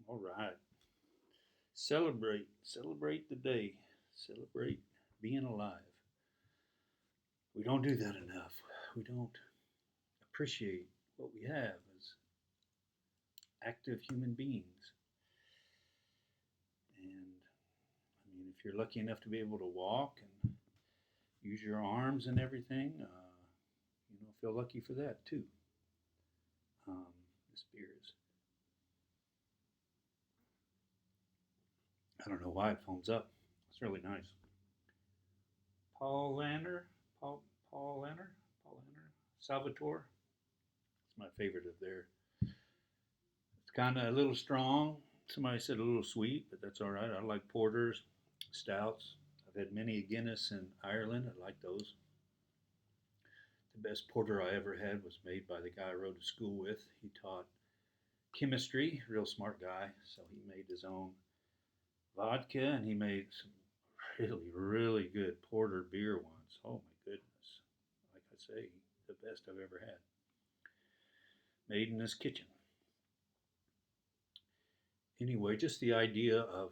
All right. Celebrate the day. Celebrate being alive. We don't do that enough. We don't appreciate what we have as active human beings. And if you're lucky enough to be able to walk and use your arms and everything, feel lucky for that too. This beer is, I don't know why it foams up. It's really nice. Paul Lanner, Paul, Paul Lanner, Paul Lanner, Salvatore. It's my favorite of there. It's kind of a little strong. Somebody said a little sweet, but that's all right. I like porters, stouts. I've had many a Guinness in Ireland. I like those. The best porter I ever had was made by the guy I rode to school with. He taught chemistry, real smart guy. So he made his own vodka and he made some really good porter beer once. Oh my goodness. Like I say, the best I've ever had. Made in his kitchen. Anyway, just the idea of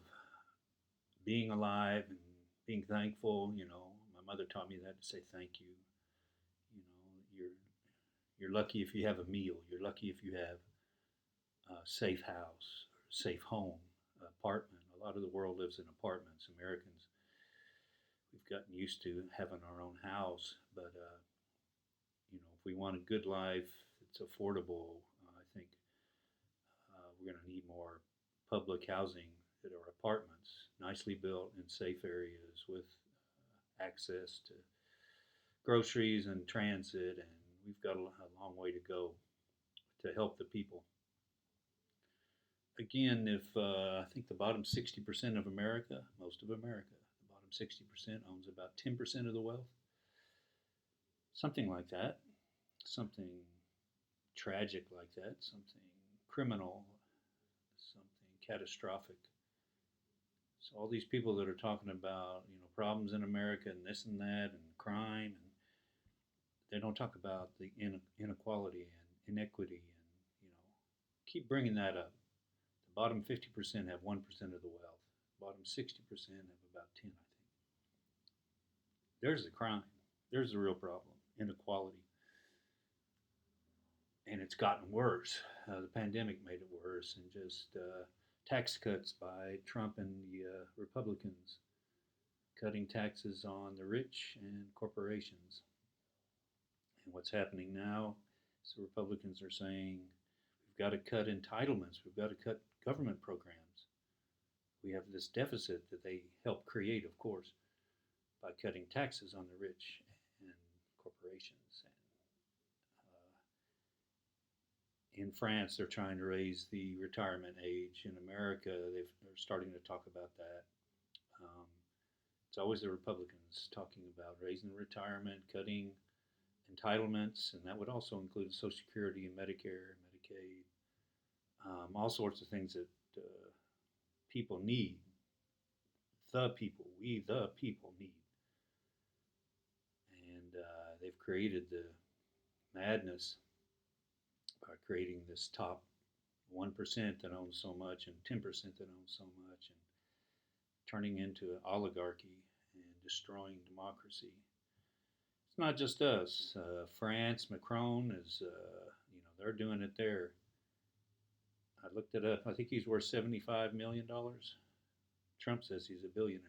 being alive and being thankful, my mother taught me that to say thank you. You're lucky if you have a meal. You're lucky if you have a safe house, or safe home, apartment. A lot of the world lives in apartments. Americans, we've gotten used to having our own house, but if we want a good life that's affordable, I think we're going to need more public housing that are apartments, nicely built in safe areas with access to groceries and transit, and we've got a long way to go to help the people. Again, if I think the bottom 60% of America, most of America, the bottom 60% owns about 10% of the wealth, something like that, something tragic like that, something criminal, something catastrophic. So all these people that are talking about problems in America and this and that and crime, and they don't talk about the inequality and inequity, and keep bringing that up. The bottom 50% have 1% of the wealth. The bottom 60% have about 10, I think. There's the crime. There's the real problem, inequality. And it's gotten worse. The pandemic made it worse, and just tax cuts by Trump and the Republicans, cutting taxes on the rich and corporations. And what's happening now is the Republicans are saying we've got to cut entitlements, we've got to cut government programs. We have this deficit that they help create, of course, by cutting taxes on the rich and corporations. In France, they're trying to raise the retirement age. In America, they're starting to talk about that. Um, it's always the Republicans talking about raising retirement, cutting entitlements, and that would also include Social Security and Medicare, Medicaid, all sorts of things that people need. We the people need. And they've created the madness by creating this top 1% that owns so much and 10% that owns so much, and turning into an oligarchy and destroying democracy. It's not just us. France, Macron is, they're doing it there. I looked it up. I think he's worth $75 million. Trump says he's a billionaire.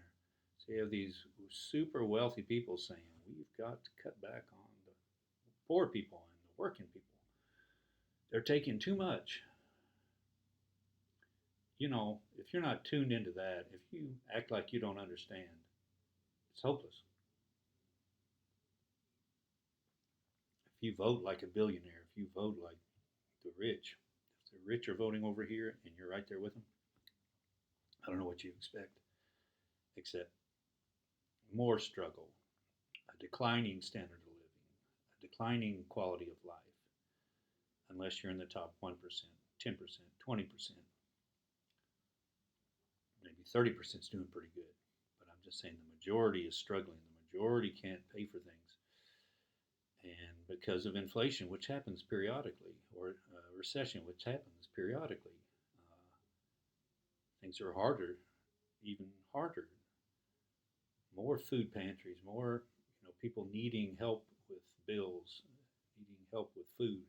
So you have these super wealthy people saying we've got to cut back on the poor people and the working people. They're taking too much. If you're not tuned into that, if you act like you don't understand, it's hopeless. If you vote like a billionaire, if you vote like the rich, if the rich are voting over here and you're right there with them, I don't know what you expect, except more struggle, a declining standard of living, a declining quality of life, unless you're in the top 1%, 10%, 20%. Maybe 30% is doing pretty good. But I'm just saying the majority is struggling. The majority can't pay for things. And because of inflation, which happens periodically, or recession, which happens periodically, things are harder, even harder. More food pantries, more people needing help with bills, needing help with food.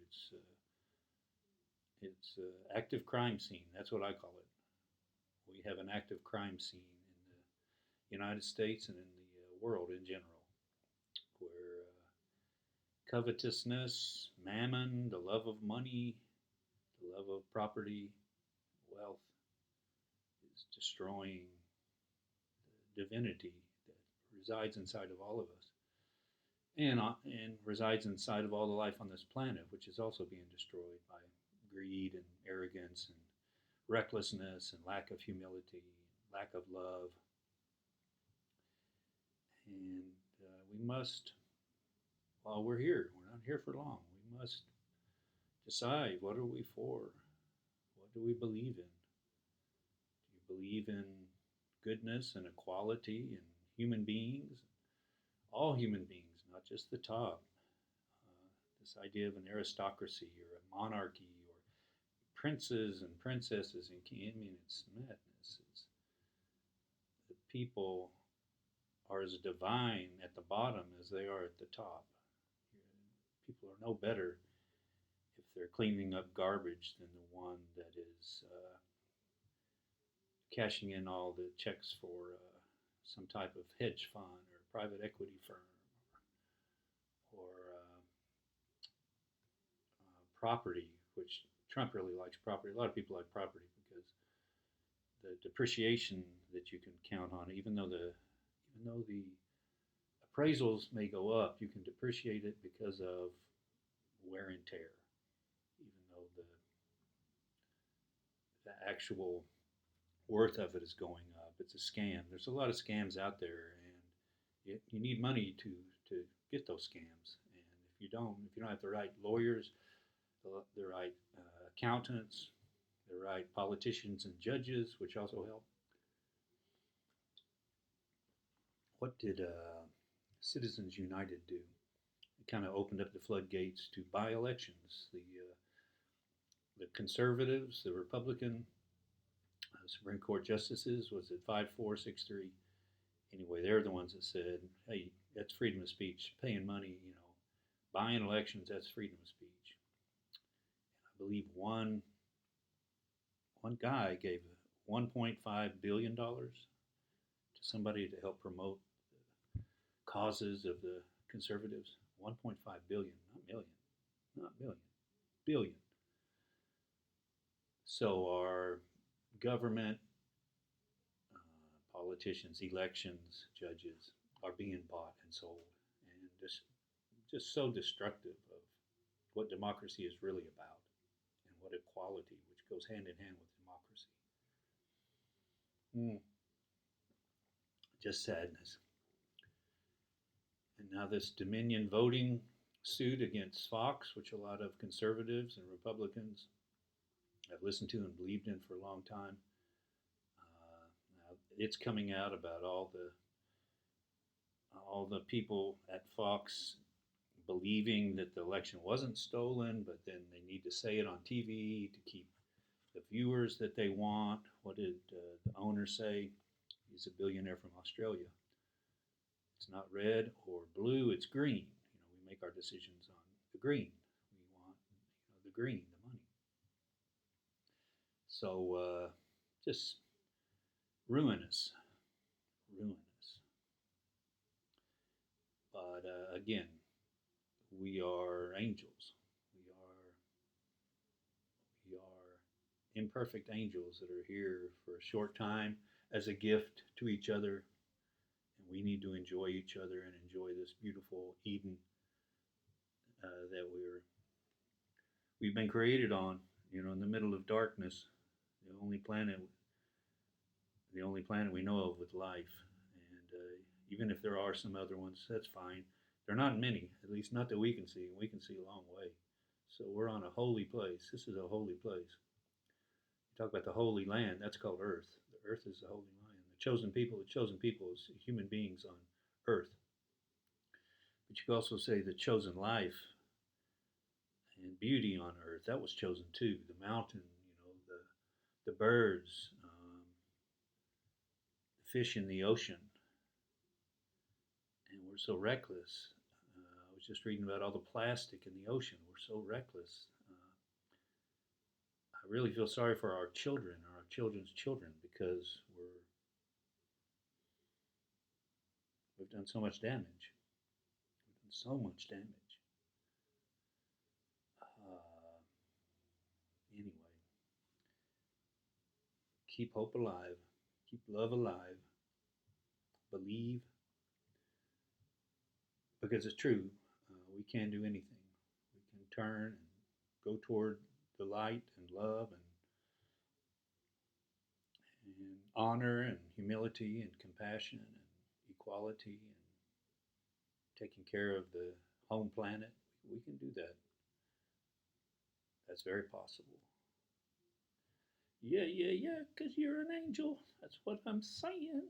It's active crime scene. That's what I call it. We have an active crime scene in the United States and in the world in general, where covetousness, mammon, the love of money, the love of property, wealth is destroying the divinity that resides inside of all of us and resides inside of all the life on this planet, which is also being destroyed by greed and arrogance and recklessness and lack of humility, lack of love. And we must, while we're not here for long, we must decide, what are we for? What do we believe in? Do you believe in goodness and equality and human beings? All human beings, not just the top. This idea of an aristocracy or a monarchy or princes and princesses and king. I mean, it's madness. The people are as divine at the bottom as they are at the top. People are no better if they're cleaning up garbage than the one that is cashing in all the checks for some type of hedge fund or private equity firm or property, which Trump really likes property. A lot of people like property because the depreciation that you can count on, even though the appraisals may go up, you can depreciate it because of wear and tear, even though the actual worth of it is going up. It's a scam. There's a lot of scams out there, and you need money to get those scams. And if you don't have the right lawyers, the right accountants, the right politicians and judges, which also help. What did Citizens United do? It kind of opened up the floodgates to by-elections. The conservatives, the Republican Supreme Court justices, was it 5-4, 6-3? Anyway, they're the ones that said, "Hey, that's freedom of speech. Paying money, buying elections, that's freedom of speech." I believe one guy gave $1.5 billion to somebody to help promote the causes of the conservatives. 1.5 billion, not million, not million, billion. So our government, politicians, elections, judges are being bought and sold, and just so destructive of what democracy is really about and what equality, which goes hand in hand with democracy. Just sadness. And now this Dominion voting suit against Fox, which a lot of conservatives and Republicans have listened to and believed in for a long time. Now it's coming out about all the people at Fox believing that the election wasn't stolen, but then they need to say it on TV to keep the viewers that they want. What did the owner say? He's a billionaire from Australia. It's not red or blue, it's green. We make our decisions on the green. We want the green, the money. So just ruinous. But again, we are angels. We are imperfect angels that are here for a short time as a gift to each other. And we need to enjoy each other and enjoy this beautiful Eden that we've been created on. In the middle of darkness, the only planet we know of with life. And even if there are some other ones, that's fine. They're not many, at least not that we can see, and we can see a long way. So we're on a holy place. This is a holy place. You talk about the holy land, that's called earth. The earth is the holy land. The chosen people is human beings on earth. But you could also say the chosen life and beauty on earth, that was chosen too. The mountain, the birds, fish in the ocean, and we're so reckless. I was just reading about all the plastic in the ocean. We're so reckless. I really feel sorry for our children, our children's children, because we've done so much damage. We've done so much damage. Anyway, keep hope alive, keep love alive, believe, because it's true. We can do anything. We can turn and go toward the light and love and honor and humility and compassion and equality and taking care of the home planet. We can do that. That's very possible. Yeah, yeah, yeah, because you're an angel. That's what I'm saying.